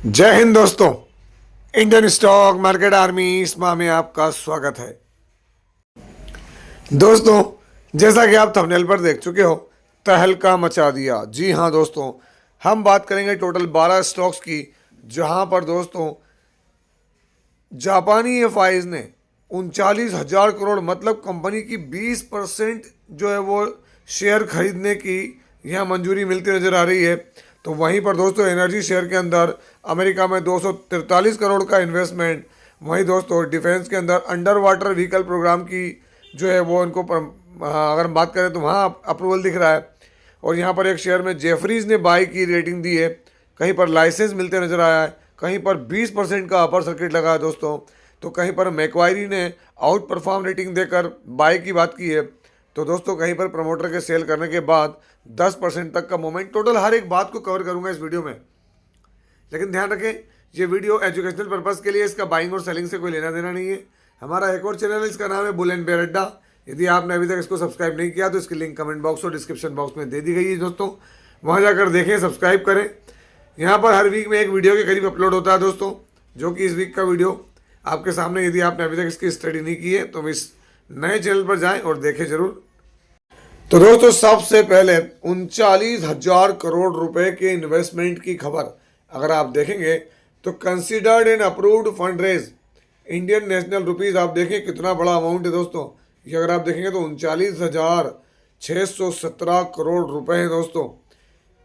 जय हिंद दोस्तों। Indian stock market army इसमा में आपका स्वागत है। दोस्तों, जैसा कि आप थंबनेल पर देख चुके हो, तहलका मचा दिया। जी हाँ दोस्तों, हम बात करेंगे टोटल 12 स्टॉक्स की, जहां पर दोस्तों जापानी एफआईज ने 39,000 करोड़ मतलब कंपनी की 20% जो है वो शेयर खरीदने की यहाँ मंजूरी मिलती नजर आ रही है। तो वहीं पर दोस्तों एनर्जी शेयर के अंदर अमेरिका में 243 करोड़ का इन्वेस्टमेंट। वहीं दोस्तों डिफेंस के अंदर अंडर वाटर व्हीकल प्रोग्राम की जो है वो इनको अगर हम बात करें तो वहाँ अप्रूवल दिख रहा है। और यहाँ पर एक शेयर में जेफरीज ने बाई की रेटिंग दी है, कहीं पर लाइसेंस मिलते नजर आया है, कहीं पर 20% का अपर सर्किट लगा है दोस्तों, तो कहीं पर मैक्वायरी ने आउट परफॉर्म रेटिंग देकर बाई की बात की है। तो दोस्तों कहीं पर प्रमोटर के सेल करने के बाद 10% तक का मोमेंट। टोटल हर एक बात को कवर करूंगा इस वीडियो में, लेकिन ध्यान रखें ये वीडियो एजुकेशनल पर्पज़ के लिए, इसका बाइंग और सेलिंग से कोई लेना देना नहीं है। हमारा एक और चैनल है, इसका नाम है बुल एंड बेयर अड्डा। यदि आपने अभी तक इसको सब्सक्राइब नहीं किया तो इसकी लिंक कमेंट बॉक्स और डिस्क्रिप्शन बॉक्स में दे दी गई है दोस्तों, वहाँ जाकर देखें, सब्सक्राइब करें। यहाँ पर हर वीक में एक वीडियो के करीब अपलोड होता है दोस्तों, जो कि इस वीक का वीडियो आपके सामने। यदि आपने अभी तक इसकी स्टडी नहीं की है तो इस नए चैनल पर जाएं और देखें जरूर। तो दोस्तों सबसे पहले 39,000 करोड़ रुपए के इन्वेस्टमेंट की खबर अगर आप देखेंगे तो considered and approved fund raise Indian national rupees, आप देखें कितना बड़ा अमाउंट है दोस्तों। ये अगर आप देखेंगे तो 39,617 करोड़ रुपए है दोस्तों।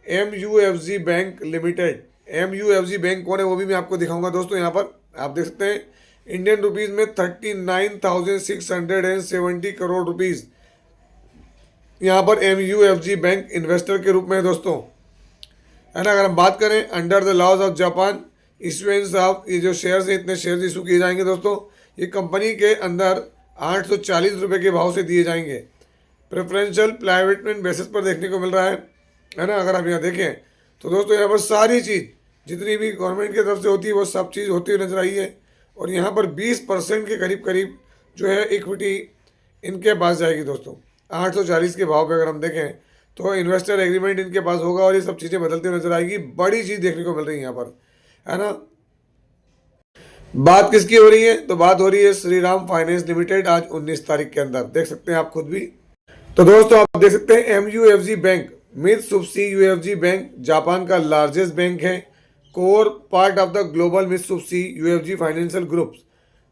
MUFG bank limited, MUFG bank कौन है वो भी मैं आपको दिखाऊंगा दोस्तों। यहाँ पर आप देख सकते हैं इंडियन रुपीज में 39,670 करोड़ रुपीज यहाँ पर MUFG बैंक इन्वेस्टर के रूप में है दोस्तों, है ना। अगर हम बात करें under the laws of Japan issuance of, ये जो शेयर्स हैं इतने शेयर्स इशू किए जाएंगे दोस्तों। ये कंपनी के अंदर 840 रुपये के भाव से दिए जाएंगे। प्रेफरेंशियल प्लाइवेटमेंट बेसिस पर देखने को मिल रहा है ना। अगर आप यहाँ देखें तो दोस्तों यहाँ पर सारी चीज़ जितनी भी गवर्नमेंट की तरफ से होती है वो सब चीज़ होती हुई नजर आई है। और यहाँ पर 20% के करीब करीब जो है इक्विटी इनके पास जाएगी दोस्तों। 840 के भाव पे अगर हम देखें तो इन्वेस्टर एग्रीमेंट इनके पास होगा और ये सब चीज़ें बदलती हुई नजर आएगी। बड़ी चीज़ देखने को मिल रही है यहाँ पर, है ना। बात किसकी हो रही है तो बात हो रही है श्रीराम फाइनेंस लिमिटेड। आज 19 तारीख के अंदर देख सकते हैं आप खुद भी। तो दोस्तों आप देख सकते हैं MUFG bank, Mitsubishi UFG bank Japan का लार्जेस्ट बैंक है, core part of the global Mitsubishi UFG financial groups.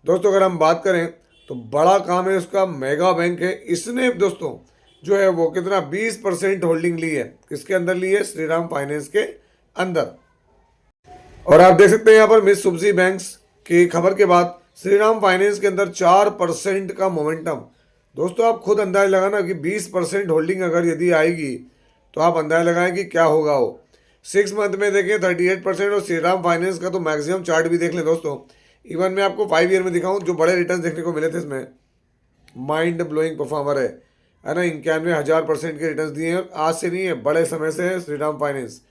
दोस्तों अगर हम बात करें तो बड़ा काम है उसका, मेगा बैंक है। इसने दोस्तों जो है वो कितना 20% होल्डिंग ली है, किसके अंदर ली है, श्रीराम फाइनेंस के अंदर। और आप देख सकते हैं यहाँ पर मित्सुबिशी बैंक्स की खबर के बाद श्रीराम फाइनेंस के अंदर 4% का मोमेंटम। दोस्तों आप खुद अंदाजा लगाना कि 20% होल्डिंग अगर यदि आएगी तो आप अंदाजा लगाएं कि क्या होगा वो। 6 मंथ में देखें 38%। और श्रीराम फाइनेंस का तो मैक्सिमम चार्ट भी देख लें दोस्तों। इवन मैं आपको 5 ईयर में दिखाऊं जो बड़े रिटर्न देखने को मिले थे, इसमें माइंड ब्लोइंग परफॉर्मर है ना। 91,000% के रिटर्न दिए हैं और आज से नहीं है, बड़े समय से है श्रीराम फाइनेंस।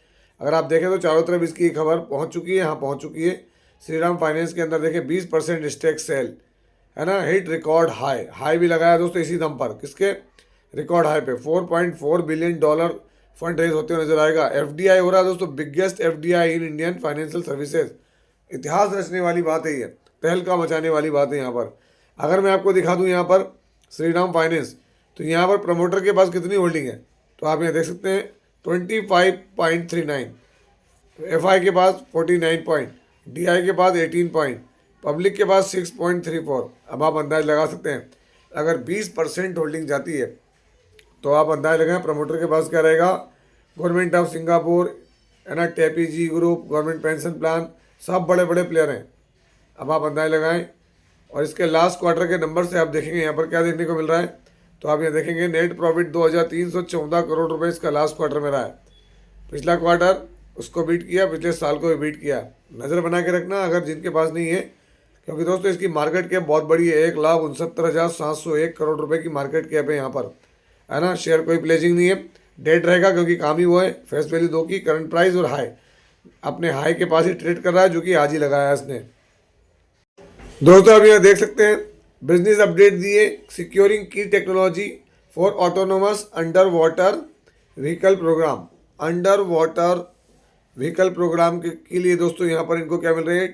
अगर आप देखें तो चारों तरफ इसकी खबर पहुंच चुकी है, यहाँ पहुंच चुकी है। श्रीराम फाइनेंस के अंदर देखें 20% स्टेक सेल, है ना। हिट रिकॉर्ड हाई भी लगाया दोस्तों इसी दम पर, किसके रिकॉर्ड हाई पे। $4.4 बिलियन फंड रेज होते हुए नजर आएगा। FDI हो रहा है दोस्तों, biggest FDI in Indian financial services. इतिहास रचने वाली बात है, ये तहलका मचाने वाली बात है यहाँ पर। अगर मैं आपको दिखा दूँ यहाँ पर श्रीराम फाइनेंस, तो यहाँ पर प्रमोटर के पास कितनी होल्डिंग है तो आप यहाँ देख सकते हैं 25.39, FI के पास 49 पॉइंट, DI के पास 18 पॉइंट, पब्लिक के पास 6.34। अब आप अंदाज लगा सकते हैं अगर 20% होल्डिंग जाती है तो आप अंदाज लगाएं प्रमोटर के पास क्या रहेगा। गवर्नमेंट ऑफ सिंगापुर, है ना, TPG group, government pension plan, सब बड़े बड़े प्लेयर हैं। अब आप अंदाज लगाएं और इसके लास्ट क्वार्टर के नंबर से आप देखेंगे यहाँ पर क्या देखने को मिल रहा है। तो आप यहाँ देखेंगे नेट प्रॉफिट 2,314 करोड़ रुपए इसका लास्ट क्वार्टर में रहा है। पिछला क्वार्टर उसको बीट किया, पिछले साल को भी बीट किया। नज़र बना के रखना अगर जिनके पास नहीं है, क्योंकि दोस्तों इसकी मार्केट कैप बहुत बड़ी है। 1,69,701 करोड़ रुपए की मार्केट कैप है यहाँ पर, है ना। शेयर कोई प्लेजिंग नहीं है, डेट रहेगा क्योंकि काम ही वो है। फेस वैल्यू 2 की, करंट प्राइस और हाई अपने हाई के पास ही ट्रेड कर रहा है, जो कि आज ही लगाया है इसने। दोस्तों अब यहाँ देख सकते हैं बिजनेस अपडेट दिए, सिक्योरिंग की technology for autonomous under water vehicle programme. Under water vehicle programme के लिए दोस्तों यहाँ पर इनको क्या मिल रही है,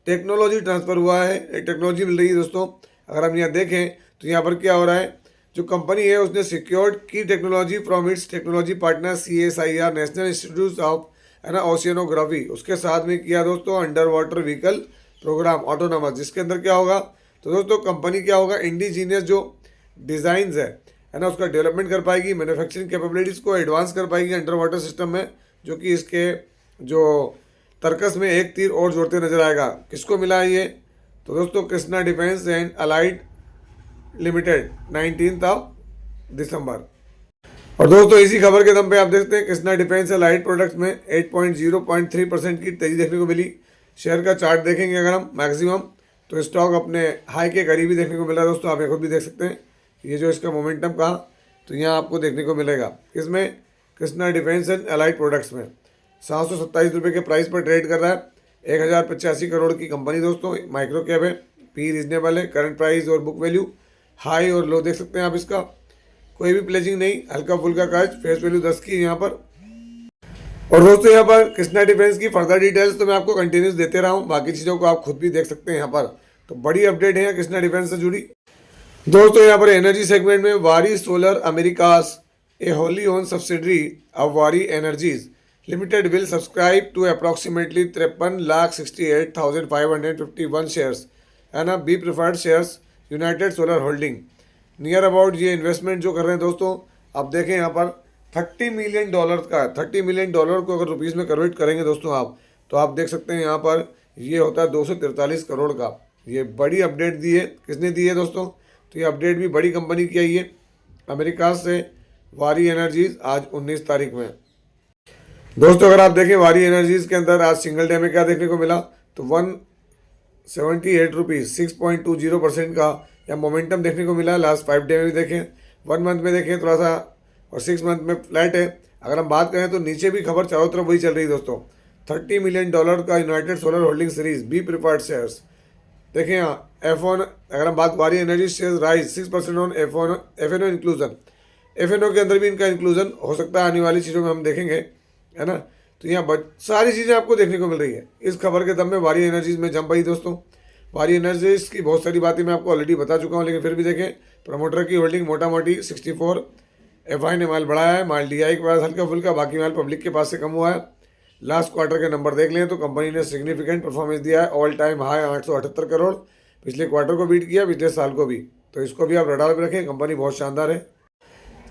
टेक्नोलॉजी ट्रांसफ़र हुआ है, एक टेक्नोलॉजी मिल रही है दोस्तों। अगर हम यहाँ देखें तो यहाँ पर क्या हो रहा है, जो कंपनी है उसने सिक्योर्ड की technology from its technology partner CSIR national institute of oceanography, उसके साथ में किया दोस्तों under water vehicle programme autonomous, जिसके अंदर क्या होगा, तो दोस्तों कंपनी क्या होगा, इंडिजीनियस जो डिज़ाइंस है ना, उसका डेवलपमेंट कर पाएगी, मैन्युफैक्चरिंग कैपेबिलिटीज़ को एडवांस कर पाएगी अंडर वाटर सिस्टम में, जो कि इसके जो तर्कस में एक तीर और जोड़ते नजर आएगा। किसको मिला है ये, तो दोस्तों Krishna defence and allied limited 19 दिसंबर। और दोस्तों इसी खबर के दम पे आप देखते हैं कृष्णा डिफेंस अलाइड प्रोडक्ट्स में 8.0.3% की तेजी देखने को मिली। शेयर का चार्ट देखेंगे अगर हम मैक्सिमम, तो स्टॉक अपने हाई के करीब ही देखने को मिला दोस्तों। आप ये खुद भी देख सकते हैं ये जो इसका मोमेंटम कहा, तो यहाँ आपको देखने को मिलेगा। इसमें Krishna defence and allied products में 727 के प्राइस पर ट्रेड कर रहा है। 1085 करोड़ की कंपनी दोस्तों, माइक्रो कैप है, पी रीजनेबल है, करंट प्राइस और बुक वैल्यू हाई और लो देख सकते हैं आप। इसका कोई भी प्लेजिंग नहीं, हल्का फुल्का काज, फेस वैल्यू 10 की यहाँ पर। और दोस्तों यहाँ पर कृष्णा डिफेंस की फर्दर डिटेल्स तो मैं आपको कंटिन्यूस देते रहा हूँ, बाकी चीज़ों को आप खुद भी देख सकते हैं यहाँ पर। तो बड़ी अपडेट है कृष्णा डिफेंस से जुड़ी। दोस्तों यहाँ पर एनर्जी सेगमेंट में Waaree Solar Americas, a wholly owned subsidiary of Waaree Energies Limited will subscribe to approximately 53,68,551 shares है ना, B preferred shares United Solar Holding near about. ये इन्वेस्टमेंट जो कर रहे हैं दोस्तों, आप देखें यहाँ पर $30 मिलियन का है। $30 मिलियन को अगर रुपीज़ में कन्वर्ट करेंगे दोस्तों आप, तो आप देख सकते हैं यहाँ पर ये होता है 243 करोड़ का। ये बड़ी अपडेट दी है, किसने दी है दोस्तों, तो ये अपडेट भी बड़ी कंपनी की आई है अमेरिका से, वारी एनर्जीज, आज 19 तारीख में। दोस्तों अगर आप देखें वारी एनर्जीज के अंदर आज सिंगल डे में क्या देखने को मिला, तो 178 रुपीज़ 6.20% का या मोमेंटम देखने को मिला। लास्ट 5 डे में भी देखें, 1 मंथ में देखें थोड़ा सा, और 6 मंथ में फ्लैट है। अगर हम बात करें तो नीचे भी खबर चारों तरफ वही चल रही है दोस्तों। $30 मिलियन का United Solar holding series B preferred shares देखें यहाँ F1। अगर हम बात वारी energy shares rise 6% on FNO inclusion, FNO के अंदर भी इनका इंक्लूजन हो सकता है आने वाली चीज़ों में, हम देखेंगे है ना। तो यहाँ सारी चीज़ें आपको देखने को मिल रही है। इस खबर के दम में वारी एनर्जीज में जंप आई दोस्तों। वारी एनर्जीज की बहुत सारी बातें मैं आपको ऑलरेडी बता चुका हूँ, लेकिन फिर भी देखें प्रमोटर की होल्डिंग मोटा मोटी 64, FI ने माल बढ़ाया है, माल DI के पास हल्का फुल्का, बाकी माल पब्लिक के पास से कम हुआ है। लास्ट क्वार्टर के नंबर देख लें तो कंपनी ने सिग्निफिकेंट परफॉर्मेंस दिया है, ऑल टाइम हाई 878 करोड़, पिछले क्वार्टर को बीट किया, पिछले साल को भी। तो इसको भी आप रडार पर रखें, कंपनी बहुत शानदार है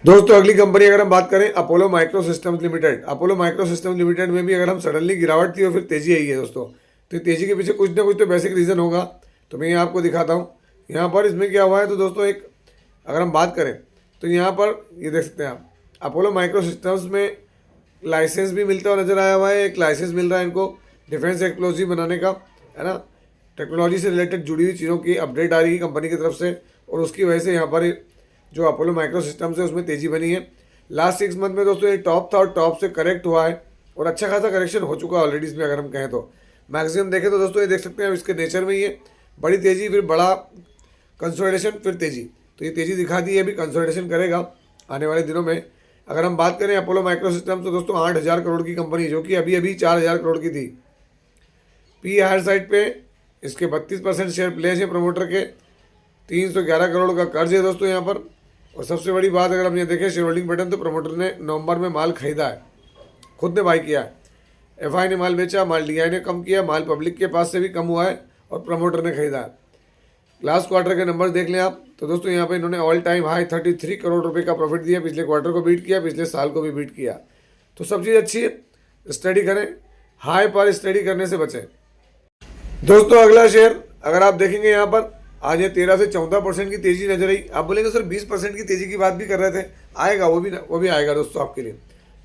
दोस्तों। अगली कंपनी अगर हम बात करें Apollo micro systems limited, Apollo micro systems limited में भी अगर हम सडनली गिरावट थी और फिर तेजी आई है दोस्तों। तो तेजी के पीछे कुछ ना कुछ तो बेसिक रीज़न होगा, तो मैं यहाँ आपको दिखाता हूँ। यहाँ पर इसमें क्या हुआ है, तो दोस्तों एक अगर हम बात करें तो यहाँ पर ये देख सकते हैं आप, अपोलो माइक्रो सिस्टम्स में लाइसेंस भी मिलता हुआ नजर आया हुआ है। एक लाइसेंस मिल रहा है इनको डिफेंस एक्सप्लोजिव बनाने का, है ना। टेक्नोलॉजी से रिलेटेड जुड़ी हुई चीज़ों की अपडेट आ रही है कंपनी की तरफ से, और उसकी वजह से यहाँ पर जो अपोलो माइक्रो सिस्टम्स है उसमें तेज़ी बनी है। लास्ट 6 मंथ में दोस्तों ये टॉप था और टॉप से करेक्ट हुआ है, और अच्छा खासा करेक्शन हो चुका है ऑलरेडी इसमें। अगर हम कहें तो मैक्सिमम देखें तो दोस्तों ये देख सकते हैं इसके नेचर में, ये बड़ी तेज़ी, फिर बड़ा कंसोलिडेशन, फिर तेज़ी। तो ये तेज़ी दिखा दी है, अभी कंसोलिडेशन करेगा आने वाले दिनों में। अगर हम बात करें अपोलो माइक्रो सिस्टम तो दोस्तों 8,000 करोड़ की कंपनी, जो कि अभी अभी 4,000 करोड़ की थी। पी हायर साइड पे इसके 32% शेयर प्लेस है प्रमोटर के, 311 करोड़ का कर्ज है दोस्तों यहाँ पर। और सबसे बड़ी बात अगर हम ये देखें शेयर होल्डिंग पैटर्न, तो प्रमोटर ने नवंबर में माल खरीदा है, खुद ने बाई किया है। FI ने माल बेचा, माल DI ने कम किया, माल पब्लिक के पास से भी कम हुआ है, और प्रमोटर ने खरीदा है। लास्ट क्वार्टर के नंबर देख लें आप, तो दोस्तों यहाँ पे इन्होंने ऑल टाइम हाई 33 करोड़ रुपए का प्रॉफिट दिया, पिछले क्वार्टर को बीट किया, पिछले साल को भी बीट किया। तो सब चीज़ अच्छी है, स्टडी करें, हाई पर स्टडी करने से बचें दोस्तों। अगला शेयर अगर आप देखेंगे यहाँ पर आज ये 13 से 14% की तेजी नजर आई। आप बोलेंगे सर 20% की तेजी की बात भी कर रहे थे, आएगा वो भी आएगा दोस्तों आपके लिए।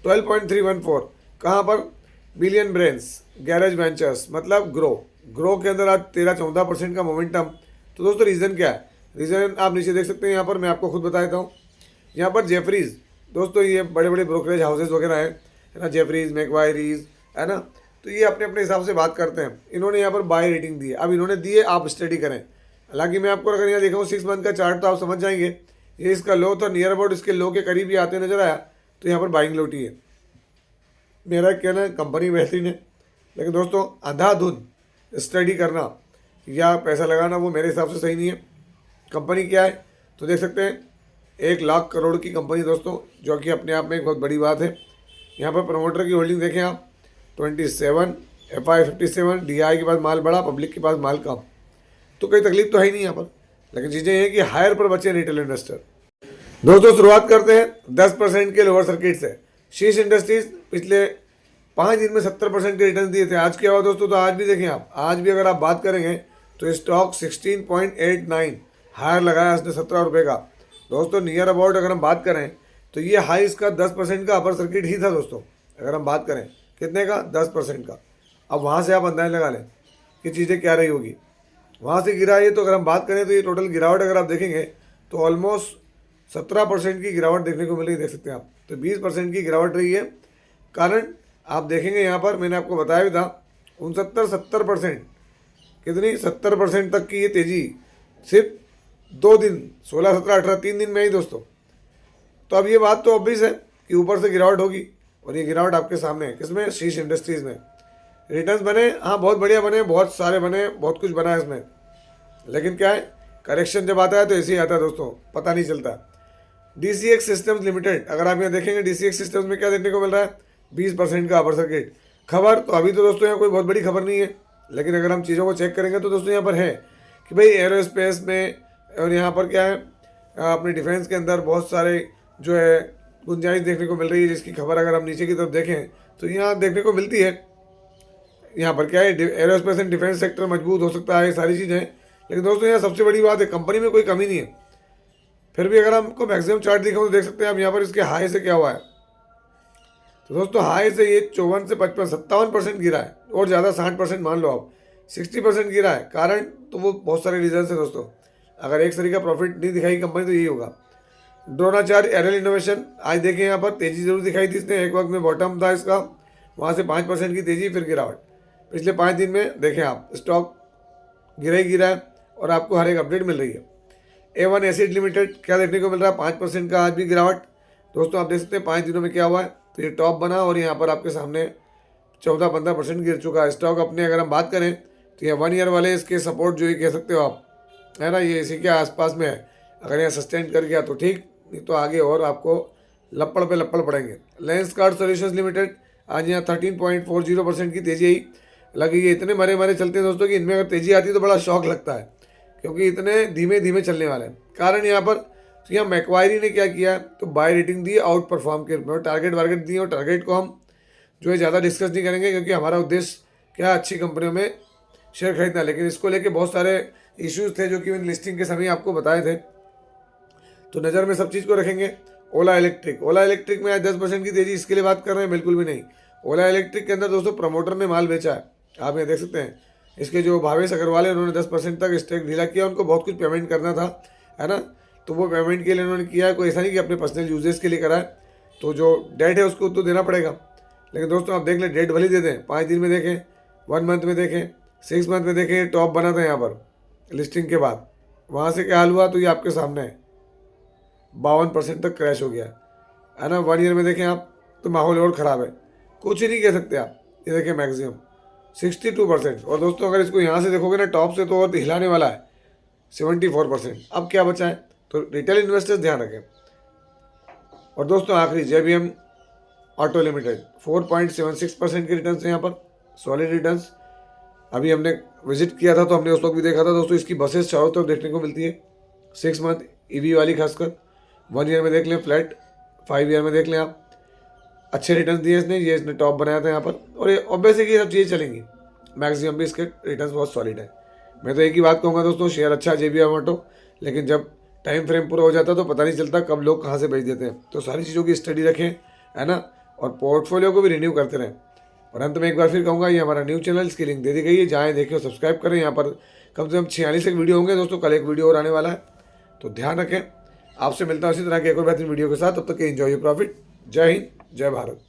12.314 कहाँ पर, बिलियन ब्रेन्स गैरेज वेंचर्स, मतलब ग्रो के अंदर आज 13-14% का मोमेंटम। तो दोस्तों रीज़न क्या है, रीज़न आप नीचे देख सकते हैं, यहाँ पर मैं आपको खुद बता देता हूँ। यहाँ पर जेफरीज दोस्तों, ये बड़े बड़े ब्रोकरेज हाउसेज वगैरह हैं, है ना, जेफरीज, मैकवायरीज, है ना। तो ये अपने अपने हिसाब से बात करते हैं। इन्होंने यहाँ पर बाय रेटिंग दी है, अब इन्होंने दी है, आप स्टडी करें। हालांकि मैं आपको अगर यहाँ देखा हूँ 6 मंथ का चार्ट, तो आप समझ जाएंगे ये इसका लो था, नियर अबाउट इसके लो के करीब ही आते नजर आया, तो यहाँ पर बाइंग लोटी है। मेरा कहना है कंपनी बेहतरीन है, लेकिन दोस्तों अंधाधुंध स्टडी करना या पैसा लगाना वो मेरे हिसाब से सही नहीं है। कंपनी क्या है तो देख सकते हैं 1 लाख करोड़ की कंपनी दोस्तों, जो कि अपने आप में एक बहुत बड़ी बात है। यहाँ पर प्रमोटर की होल्डिंग देखें आप 27, FI 57, DI के पास माल बड़ा, पब्लिक के पास माल कम, तो कोई तकलीफ तो है ही नहीं यहाँ पर। लेकिन चीज़ें ये हैं कि हायर पर बचे रिटेल इन्वेस्टर। दोस्तों शुरुआत करते हैं 10% के लोअर सर्किट से। शीश इंडस्ट्रीज पिछले 5 दिन में 70% के रिटर्न दिए थे। आज क्या हुआ दोस्तों, तो आज भी देखें आप, आज भी अगर आप बात करेंगे तो स्टॉक 16.89 हायर लगाया इसने 17 रुपये का। दोस्तों नियर अबाउट अगर हम बात करें तो ये हाई इसका 10% का अपर सर्किट ही था दोस्तों। अगर हम बात करें कितने का, 10% का। अब वहाँ से आप अंदाजा लगा लें कि चीज़ें क्या रही होगी। वहाँ से गिरा ये, तो अगर हम बात करें तो ये टोटल गिरावट अगर आप देखेंगे तो ऑलमोस्ट 17% की गिरावट देखने को मिल रही है, देख सकते हैं आप। तो 20% की गिरावट रही है। कारण आप देखेंगे यहाँ पर मैंने आपको बताया भी था 69-70%, कितनी 70% तक की ये तेज़ी सिर्फ 2 दिन, 16, 17, 18, 3 दिन में ही दोस्तों। तो अब ये बात तो ऑब्वियस है कि ऊपर से गिरावट होगी, और ये गिरावट आपके सामने है। किसमें, शीश इंडस्ट्रीज़ में। रिटर्न्स बने, हाँ बहुत बढ़िया बने, बहुत सारे बने, बहुत कुछ बना है इसमें। लेकिन क्या है, करेक्शन जब आता है तो ऐसे ही आता है दोस्तों, पता नहीं चलता। DCX सिस्टम्स लिमिटेड, अगर आप यहाँ देखेंगे DCX सिस्टम्स में क्या देखने को मिल रहा है, 20% का अपर सर्किट। खबर तो अभी तो दोस्तों यहाँ कोई बहुत बड़ी खबर नहीं है, लेकिन अगर हम चीज़ों को चेक करेंगे तो दोस्तों यहाँ पर है कि भाई एरोस्पेस में, और यहाँ पर क्या है अपने डिफेंस के अंदर बहुत सारे जो है गुंजाइश देखने को मिल रही है, जिसकी खबर अगर हम नीचे की तरफ देखें तो यहाँ देखने को मिलती है। यहाँ पर क्या है, एरोस्पेस एंड डिफेंस सेक्टर मजबूत हो सकता है, सारी चीज़ें। लेकिन दोस्तों यहाँ सबसे बड़ी बात है, कंपनी में कोई कमी नहीं है। फिर भी अगर हमको मैक्सिमम चार्ट दिखाऊं तो देख सकते हैं आप यहाँ पर इसके हाई से क्या हुआ है। तो दोस्तों हाई से ये 54 से 55, 57% गिरा है, और ज़्यादा 60% मान लो आप, 60% गिरा है। कारण तो वो बहुत सारे रीजन है दोस्तों। अगर एक सरी का प्रॉफिट नहीं दिखाई कंपनी तो यही होगा। द्रोणाचार्य एरल इनोवेशन, आज देखें यहाँ पर तेज़ी जरूर दिखाई थी इसने, एक वक्त में बॉटम था इसका, वहाँ से 5% की तेज़ी, फिर गिरावट। पिछले 5 दिन में देखें आप स्टॉक गिरा ही गिरा है, और आपको हर एक अपडेट मिल रही है। A1 एसिड लिमिटेड क्या देखने को मिल रहा है, 5% का आज भी गिरावट। दोस्तों आप देख सकते हैं 5 दिनों में क्या हुआ है, तो ये टॉप बना और यहाँ पर आपके सामने 14-15% गिर चुका है स्टॉक अपने। अगर हम बात करें तो ये 1 ईयर वाले इसके सपोर्ट जो ये कह सकते हो आप, है ना, ये इसी के आसपास में है। अगर यहाँ सस्टेन कर गया तो ठीक, नहीं तो आगे और आपको लपड़ पे लपड़ पड़ेंगे। लेंसकार्ट सॉल्यूशंस लिमिटेड, आज यहाँ 13.40% की तेज़ी आई। लगी ये इतने मरे मरे चलते हैं दोस्तों कि इनमें अगर तेज़ी आती है तो बड़ा शौक लगता है, क्योंकि इतने धीमे धीमे चलने वाले हैं। कारण यहाँ पर तो यहाँ मैक्वायरी ने क्या किया है, तो बाय रेटिंग दी आउट परफॉर्म के रूप में, और टारगेट वारगेट दिए, और टारगेट को हम जो है ज़्यादा डिस्कस नहीं करेंगे, क्योंकि हमारा उद्देश्य क्या अच्छी कंपनियों में शेयर खरीदना। लेकिन इसको लेके बहुत सारे इश्यूज थे जो कि लिस्टिंग के समय आपको बताए थे, तो नज़र में सब चीज़ को रखेंगे। ओला इलेक्ट्रिक, ओला इलेक्ट्रिक में आज 10% की तेज़ी, इसके लिए बात कर रहे हैं बिल्कुल भी नहीं। ओला इलेक्ट्रिक के अंदर दोस्तों प्रमोटर ने माल बेचा है, आप यहाँ देख सकते हैं। इसके जो भावेश अग्रवाल है उन्होंने 10% तक स्टेक ढीला किया, उनको बहुत कुछ पेमेंट करना था, है ना, तो वो पेमेंट के लिए उन्होंने किया है। कोई ऐसा नहीं कि अपने पर्सनल यूजेस के लिए करा है, तो जो डेट है उसको तो देना पड़ेगा। लेकिन दोस्तों आप देख लें, डेट भले दे दें, 5 दिन में देखें, 1 मंथ में देखें, 6 मंथ में देखें, टॉप बना था यहाँ पर लिस्टिंग के बाद। वहाँ से क्या हाल हुआ तो ये आपके सामने है, 52% तक क्रैश हो गया है ना। 1 ईयर में देखें आप तो माहौल और ख़राब है, कुछ ही नहीं कह सकते आप। ये देखें मैक्सिमम 62%, और दोस्तों अगर इसको यहाँ से देखोगे ना टॉप से, तो और हिलाने वाला है 74%। अब क्या बचा है, तो रिटेल इन्वेस्टर्स ध्यान रखें। और दोस्तों आखिरी JBM ऑटो लिमिटेड, 4.76% के रिटर्न्स हैं यहाँ पर, सॉलिड रिटर्न्स। अभी हमने विजिट किया था तो हमने उस वक्त भी देखा था दोस्तों, इसकी बसेस चारों तरफ देखने को मिलती है। 6 मंथ EV वाली खासकर, 1 ईयर में देख लें फ्लैट, 5 ईयर में देख लें आप, अच्छे रिटर्न दिए इसने। ये इसने टॉप बनाया था यहाँ पर, और ये ऑब्वियस है कि ये सब चीज़ें चलेंगी। मैक्सिमम भी इसके रिटर्न्स बहुत सॉलिड है। मैं तो एक ही बात कहूँगा दोस्तों, शेयर अच्छा JBM ऑटो, लेकिन जब टाइम फ्रेम पूरा हो जाता तो पता नहीं चलता कब लोग कहाँ से बेच देते हैं। तो सारी चीज़ों की स्टडी रखें, है ना, और पोर्टफोलियो को भी रिन्यू करते रहें। और अंत में एक बार फिर कहूँगा, ये हमारा न्यू चैनल, इसकी लिंक दे दी गई है, जाएँ देखिए, सब्सक्राइब करें। यहाँ पर कम से कम 46 एक वीडियो होंगे दोस्तों, कल एक वीडियो और आने वाला है, तो ध्यान रखें। आपसे मिलता हूँ इसी तरह के एक और बेहतरीन वीडियो के साथ, तब तक एंजॉय योर प्रॉफिट। जय हिंद, जय भारत।